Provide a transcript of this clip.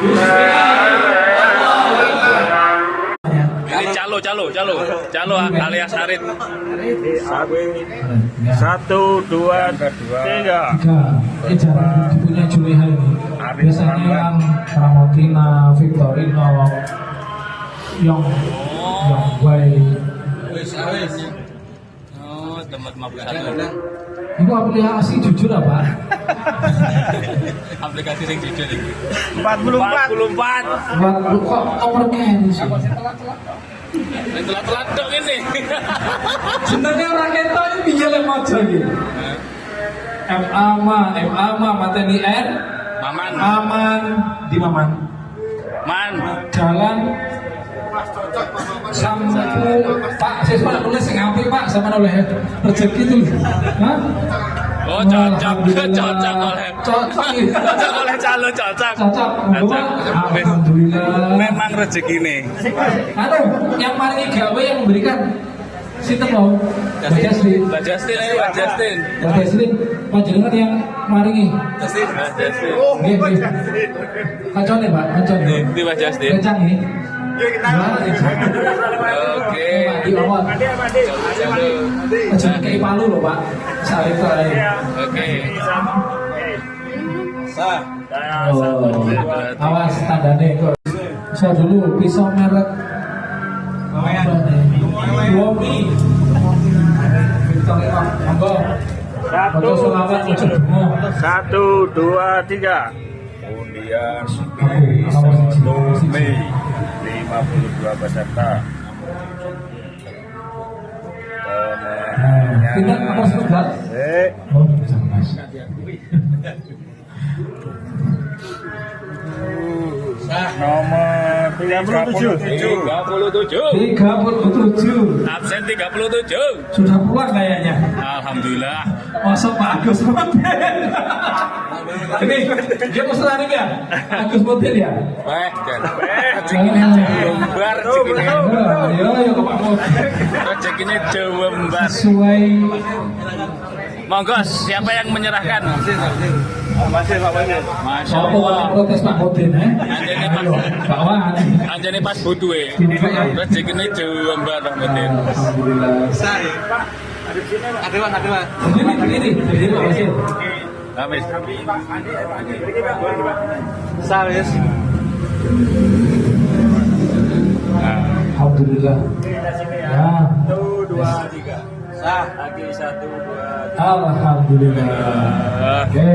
Ini calo alias Arit. 1, 2, 3. Jarang punya Juleha ini. Biasanya yang Pramotina, Victorino, yang baik. Oh, tempat 51. Itu aplikasi jujur apa? Aplikasi yang jujur ini. 44. Kok nomornya ini sih? Telat-telat dong ini. Sebenarnya orang ketok ini piye lek maca iki. MA mateni N. Maman. Aman di Maman. Man. Jalan Sampu Pak, saya sempat nulis yang apik Pak, sama oleh rezeki itu. Hah? Oh, cocok oleh. Cocok Oleh calo cocok. Alhamdulillah. Memang rezeki nih. Anu, yang paling gawe yang memberikan sinten mau? Mbak Jastin. Mbak Justin. Mbak Jastin, panjenengan yang maringi. Justin. Nggih, nggih. Kancane, Pak, kancane. Di Mbak Justin. Kencang ini. Oke. Di awal. Aja kayak palu loh, Pak. Salib ae. Oke. Oh, awas tandane kok. Saya dulu pisau merek apa nih? Womi. Victorino, monggo. Foto selawat ojo bungo. 1, 2, 3. Undian 1 Mei 52 peserta. Kita apa sebentar? Oh, bisa Mas. Nomor 37. 37. Absen 37. Sudah pulang kayaknya. Alhamdulillah. Masa Pak Agus Mobil. Ini dia pesan ya? Agus Mobil ya? Jembar Yo ke Pak Mobil. rezekinya Jembar. Sesuai. Monggo, siapa yang menyerahkan? Masih Pak Wani. Masya Sopo Allah. protes Pak Modin Anjene Pak Pak Wani. Anjene pas butuhe. Rezekinya Jembar Pak Mutin. Alhamdulillah. Ada Pak. Berdiri Pak Wasil. Habis. Salis. Alhamdulillah. Ya. 1, 2, 3. Sah. Lagi 1, 2, 3. Alhamdulillah. Oke.